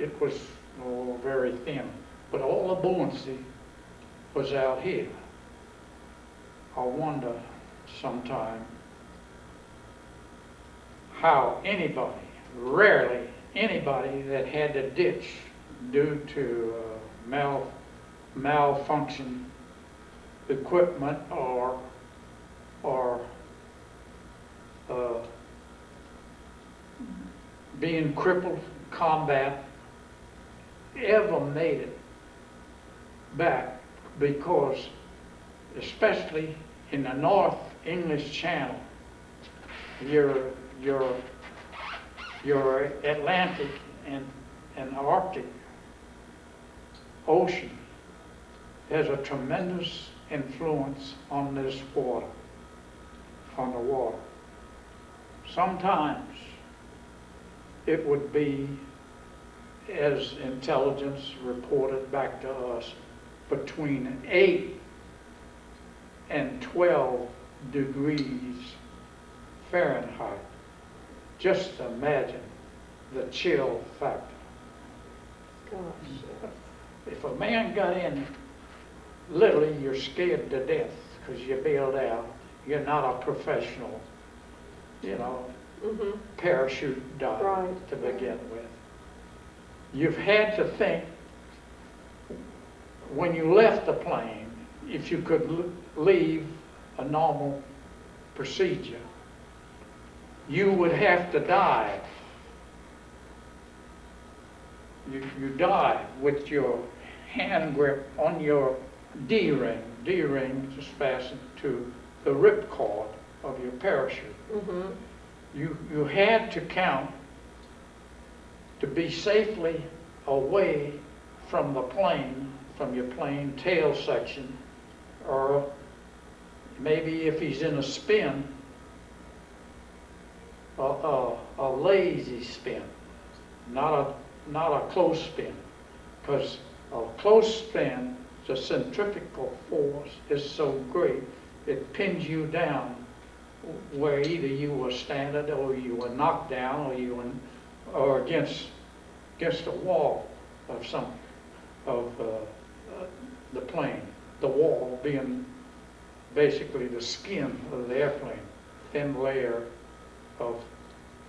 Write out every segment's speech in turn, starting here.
it was very thin. But all the buoyancy was out here. I wonder sometime how anybody, rarely anybody that had to ditch due to malfunction equipment or being crippled in combat ever made it back, because especially in the North English Channel, your Atlantic and Arctic Ocean has a tremendous influence on this water, on the water. Sometimes it would be, as intelligence reported back to us, between 8 and 12 degrees Fahrenheit. Just imagine the chill factor. Gosh. If a man got in, literally you're scared to death because you're bailed out. You're not a professional, parachute diver Right. to begin with. You've had to think, when you left the plane, if you could leave a normal procedure, you would have to dive. You dive with your hand grip on your D-ring. D-ring is fastened to the ripcord of your parachute. Mm-hmm. You had to count to be safely away from the plane, from your plane tail section, or maybe if he's in a spin, a lazy spin, not a close spin, because a close spin, the centrifugal force is so great, it pins you down where either you were standing or you were knocked down or against a wall of the plane. The wall being basically the skin of the airplane, thin layer of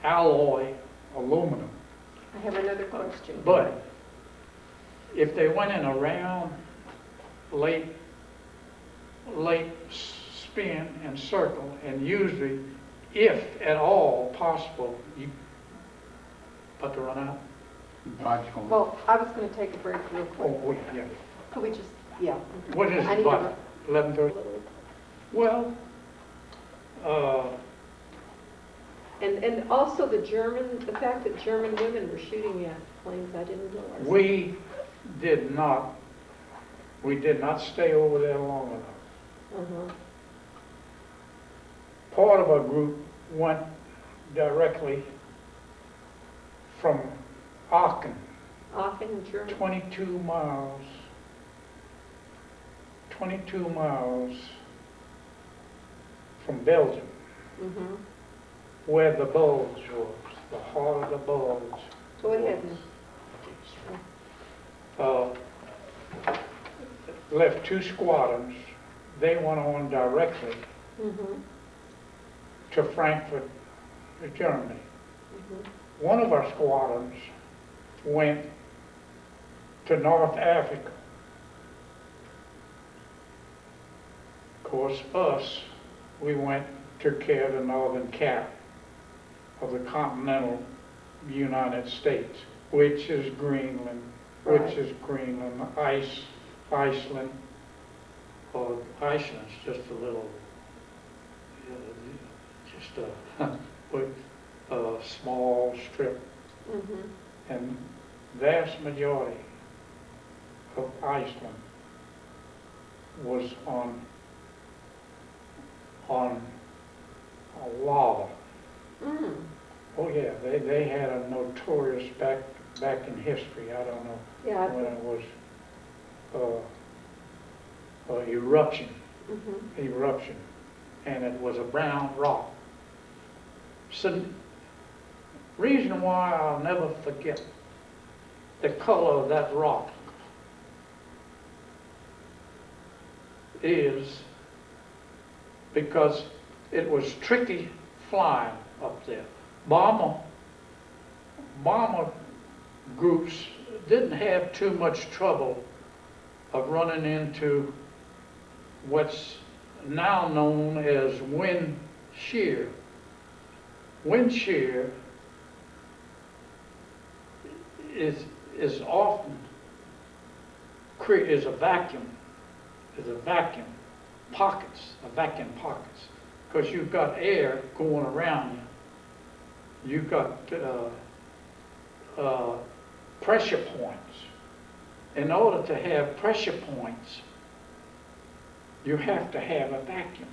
alloy aluminum. I have another question. But if they went in a round, late spin and circle, and usually, if at all possible, you about to run out? Logical. Well, I was going to take a break real quick. Oh, yeah. Could we just, yeah. What is I it, need to about 11:30? Well, And also the fact that German women were shooting at planes, I didn't realize. we did not stay over there long enough. Uh-huh. Part of our group went directly from Aachen, Aachen, Germany. 22 miles from Belgium, Mm-hmm. where the bulge was, the heart of the bulge. Go ahead. Left 2 squadrons. They went on directly Mm-hmm. to Frankfurt, Germany. Mm-hmm. One of our squadrons went to North Africa. Of course, we took care of the northern cap of the continental United States, which is Greenland, Iceland. Well, Iceland's just a little, a small strip, Mm-hmm. and vast majority of Iceland was on lava. Mm. Oh yeah, they had a notorious back in history. I don't know Yeah. when it was eruption, and it was a brown rock. So, reason why I'll never forget the color of that rock is because it was tricky flying up there. Bomber groups didn't have too much trouble of running into what's now known as wind shear. Wind shear is often is a vacuum pockets, because you've got air going around you. You've got pressure points. In order to have pressure points, you have to have a vacuum.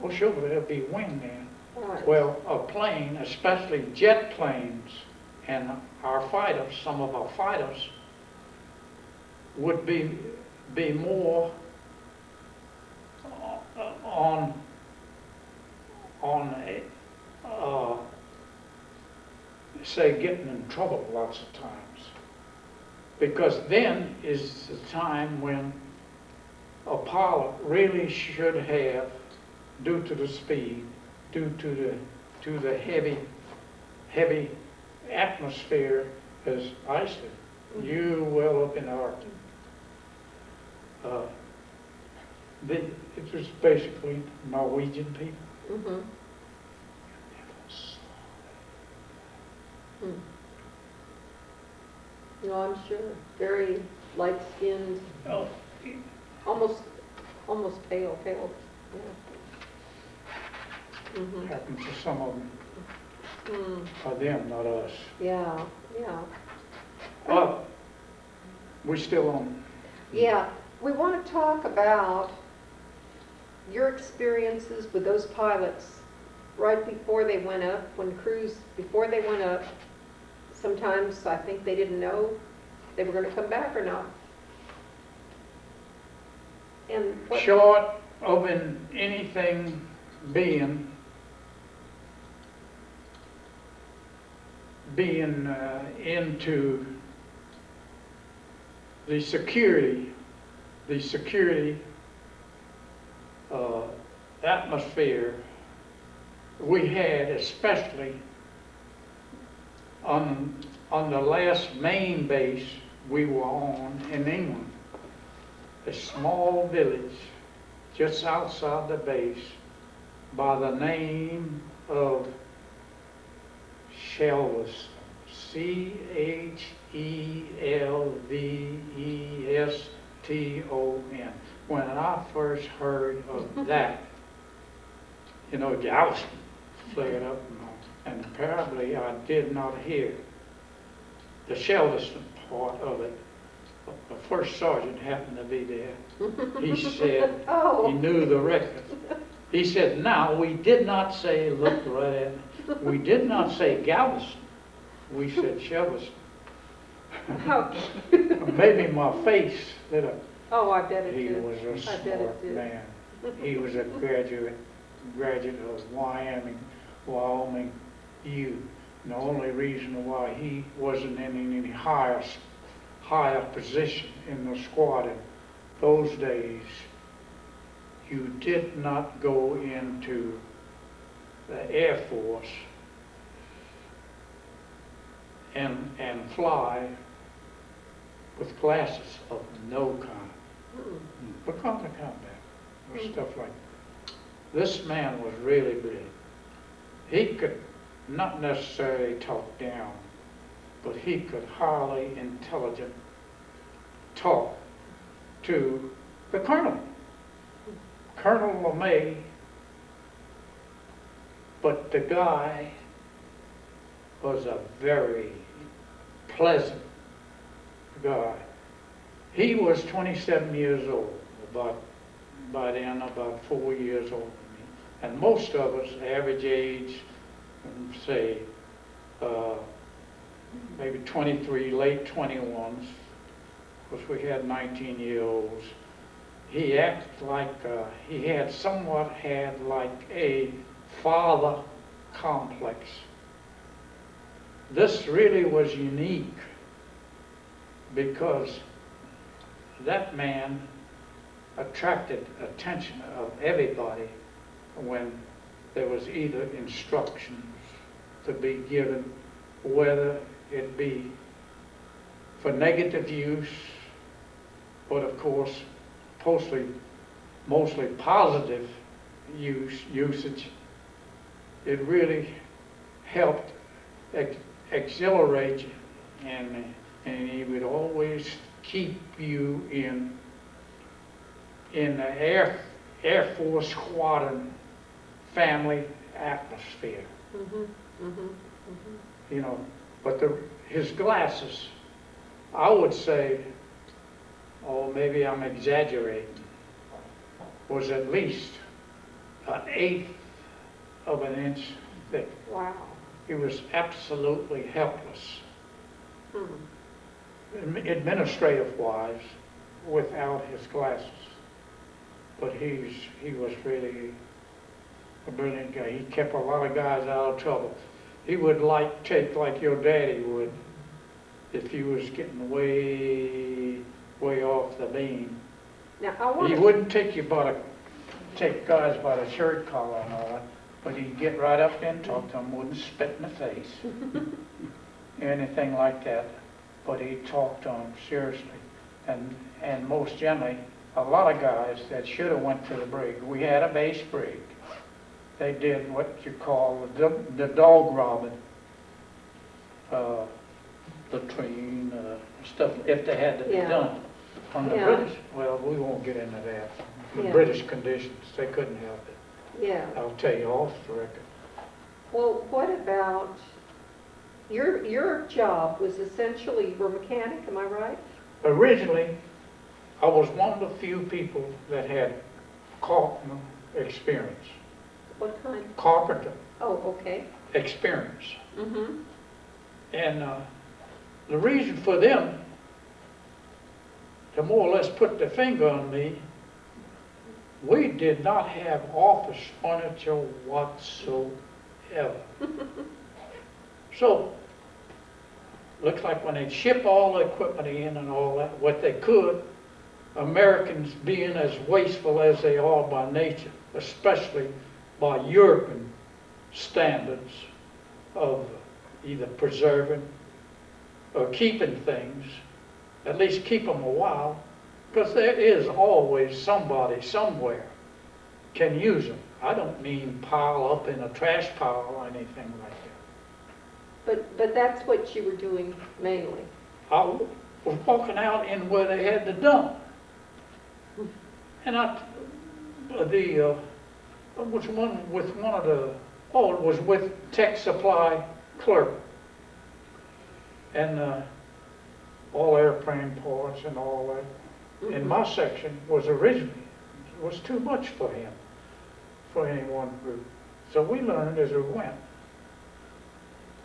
Well, sure, there'll be wind then. Right. Well, a plane, especially jet planes, and our fighters, some of our fighters, would be more on say getting in trouble lots of times, because then is the time when a pilot really should have, due to the speed, due to the heavy atmosphere as Iceland, you well up in Arctic. It was basically Norwegian people. No, I'm sure. Very light-skinned, Oh, almost pale. Yeah. happened to some of them. Them, not us. Yeah. But we still on. Yeah, we want to talk about your experiences with those pilots right before they went up, before they went up. Sometimes I think they didn't know they were going to come back or not. And Short of anything being into the security atmosphere we had, especially on the last main base we were on in England, a small village just outside the base by the name of Shelveston, Chelveston. When I first heard of that, Galveston flared up, and apparently I did not hear the Shelveston part of it. The first sergeant happened to be there. He said, Oh. he knew the record. He said, now, we did not say, look right at me, we did not say Galveston. We said Shelveston. Maybe my face lit up. Oh, I bet it He did. was a I bet it smart did. man. He was a graduate of Wyoming U. And the only reason why he wasn't in any higher position in the squad in those days, you did not go into the Air Force and fly with glasses of no kind. Because of combat or stuff like that. This man was really brilliant. He could not necessarily talk down, but he could highly intelligent talk to the colonel, Colonel LeMay. But the guy was a very pleasant guy. He was 27 years old, by then about 4 years older than me. And most of us, average age, say, maybe 23, late 21s, because we had 19-year-olds. He acted like, he had like a father complex. This really was unique because that man attracted attention of everybody when there was either instructions to be given, whether it be for negative use, but of course, mostly positive usage. It really helped exhilarate you, and he would always keep you in the Air Force squadron family atmosphere. You know, but his glasses, I would say, oh, maybe I'm exaggerating, was at least an eighth of an inch thick. Wow. He was absolutely helpless, administrative-wise, without his glasses. But he was really a brilliant guy. He kept a lot of guys out of trouble. He would take like your daddy would if he was getting way off the beam. Now, He wouldn't take guys by the shirt collar and all that, but he'd get right up there and talk to them, wouldn't spit in the face, anything like that. But he'd talk to them seriously. And most generally, a lot of guys that should have went to the brig. We had a base brig. They did what you call the dog robbing, latrine, stuff, if they had to be done. On the British, well, we won't get into that. The British conditions, they couldn't help it. Yeah. I'll tell you off the record. Well, what about your job was essentially you were a mechanic, am I right? Originally, I was one of the few people that had carpenter experience. What kind? Carpenter Oh, okay. experience. And the reason for them to more or less put their finger on me, we did not have office furniture whatsoever. So, looks like when they ship all the equipment in and all that, what they could, Americans being as wasteful as they are by nature, especially by European standards of either preserving or keeping things, at least keep them a while, because there is always somebody somewhere can use them. I don't mean pile up in a trash pile or anything like that. But that's what you were doing mainly. I was walking out in where they had the dump. And it was it was with Tech Supply clerk. And all airplane parts and all that. In my section was too much for him, for any one group. So we learned as we went.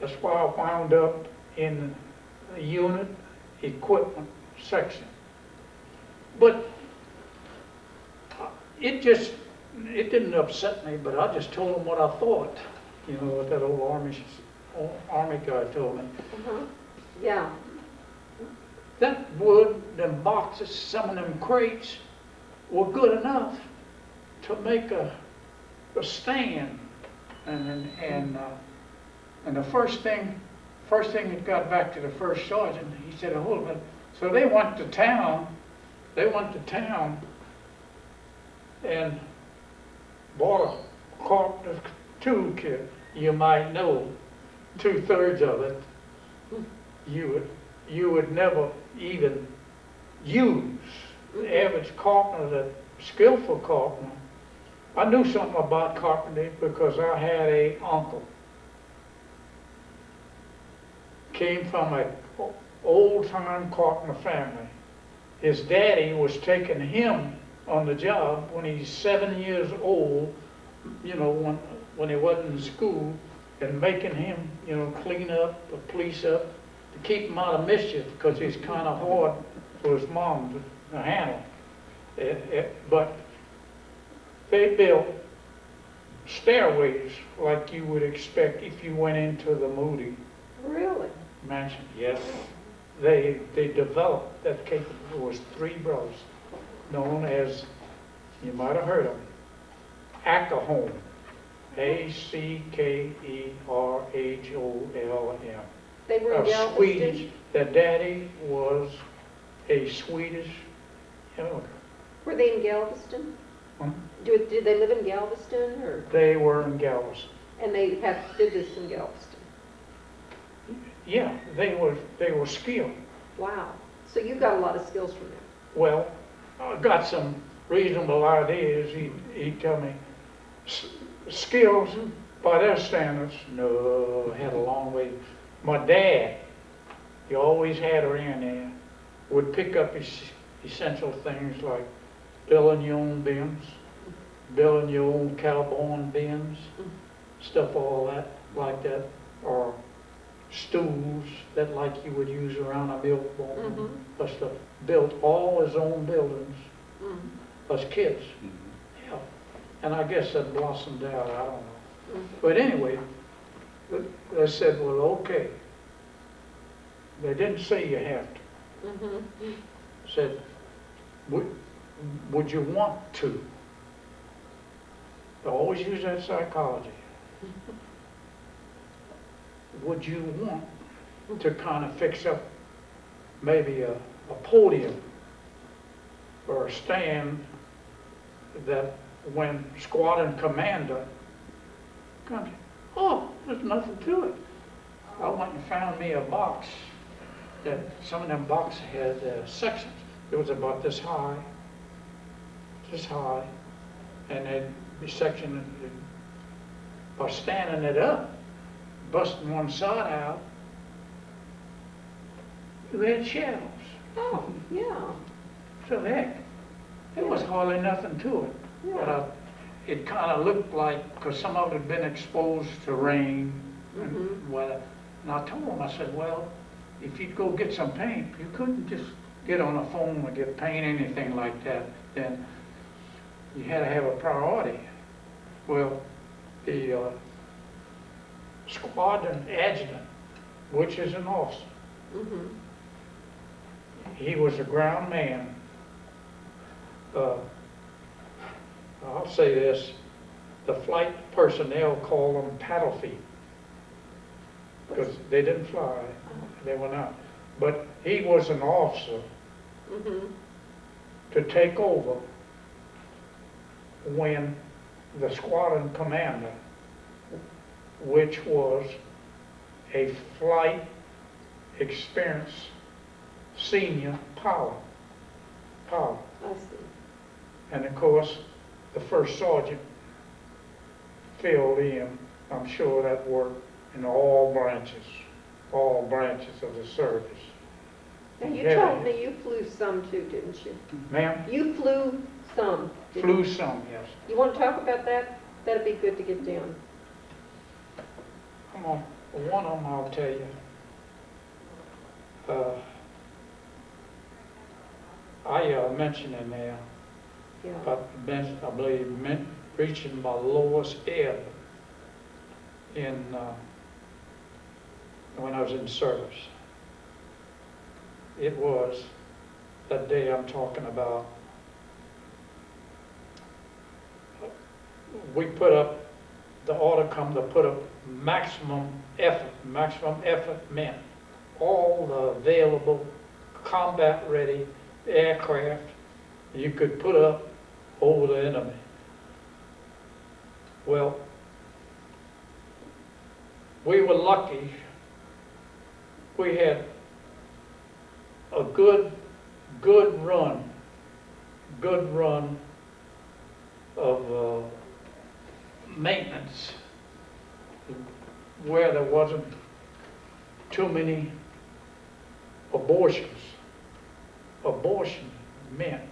That's why I wound up in the unit equipment section. But it didn't upset me, but I just told him what I thought. You know, what that old Army guy told me. Yeah. That wood, them boxes, some of them crates were good enough to make a stand. And the first thing it got back to the first sergeant, he said, hold a minute. So they went to town and bought a carpenter's toolkit. You might know 2/3 of it you would never even use. The average carpenter, the skillful carpenter. I knew something about carpentry because I had a uncle. Came from an old-time carpenter family. His daddy was taking him on the job when he's 7 years old, you know, when he wasn't in school, and making him, you know, clean up or police up to keep him out of mischief because he's kind of hard for his mom to handle. But they built stairways like you would expect if you went into the Moody Really? mansion. Yes, they developed that capable. It was three brothers, known as, you might have heard of them, Ackerholm. Ackerholm. They were in Galveston? Swedish. Their daddy was a Swedish immigrant. Were they in Galveston? Hmm? Did they live in Galveston, or? They were in Galveston. And they did this in Galveston? Yeah, they were skilled. Wow. So you got a lot of skills from them? Well, I got some reasonable ideas. He told me skills by their standards, no, had a long way. My dad, he always had her in there, would pick up essential things like building your own bins, building your own cowborn bins, stuff all that, like that, or stools that like you would use around a milk barn, or stuff. Built all his own buildings as kids. Yeah. And I guess that blossomed out, I don't know. But anyway, they said, well, okay. They didn't say you have to. Said, would you want to? They always use that psychology. Would you want to kind of fix up maybe a podium or a stand that when squadron commander comes, oh, there's nothing to it. I went and found me a box that some of them boxes had sections. It was about this high, and then the section, by standing it up, busting one side out, we had shelves. Oh, yeah. So heck, there was hardly nothing to it. Yeah. But it kind of looked like, because some of it had been exposed to rain and weather. And I told him, I said, well, if you'd go get some paint, you couldn't just get on the phone and get paint, anything like that. Then you had to have a priority. Well, the squadron adjutant, which is an officer, he was a ground man. I'll say this, the flight personnel called them paddle feet, because they didn't fly, they were not. But he was an officer to take over when the squadron commander, which was a flight experienced senior pilot. I see. And of course, the first sergeant filled in, I'm sure that worked in all branches of the service. Now, you told me you flew some too, didn't you? Ma'am? You flew some. Flew some, yes. You want to talk about that? That'd be good to get down. Come on, one of them I'll tell you. I mentioned in there, Yeah. I believe, reaching my lowest ebb when I was in service. It was that day I'm talking about. We put up, the order come to put up maximum effort. Maximum effort meant all the available combat-ready aircraft you could put up over the enemy. Well, we were lucky. We had a good run of maintenance where there wasn't too many abortions. Abortion meant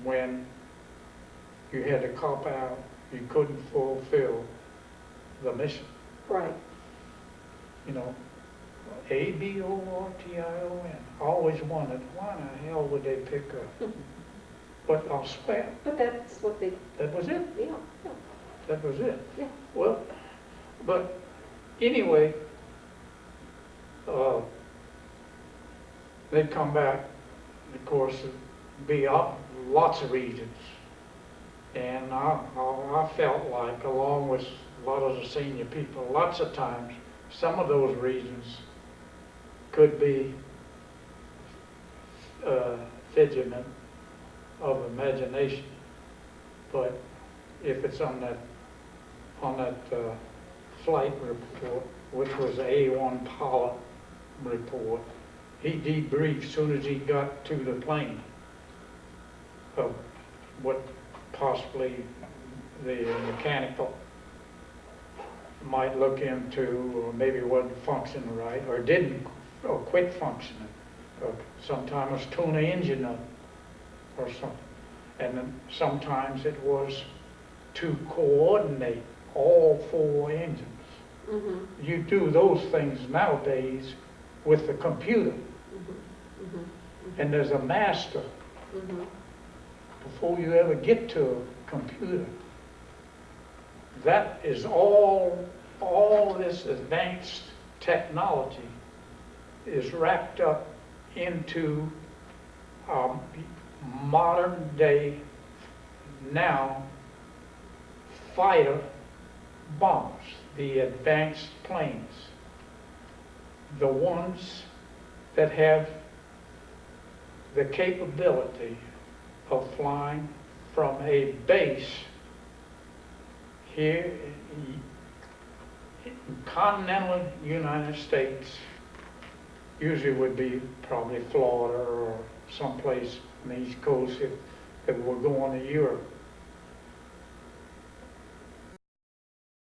when you had to cop out, you couldn't fulfill the mission. Right. You know, abortion. I always wondered, why in the hell would they pick up? But I'll swear. But that's what they... That was it. Yeah. That was it. Yeah. Well, but anyway, they'd come back, of course, it'd be lots of regions. And I felt like, along with a lot of the senior people, lots of times, some of those regions could be figment of imagination. But if it's on that flight report, which was a A1 pilot report, he debriefed soon as he got to the plane of what possibly the mechanical might look into, or maybe wasn't functioning right, or didn't, or quit functioning, or sometimes tune the engine up, or something. And then sometimes it was to coordinate all four engines. Mhm. You do those things nowadays with the computer, Mhm. and there's a master Mhm. before you ever get to a computer. That is all this advanced technology is wrapped up into modern day now fighter bombers, the advanced planes, the ones that have the capability of flying from a base here in continental United States, usually would be probably Florida or someplace on the East Coast if we're going to Europe.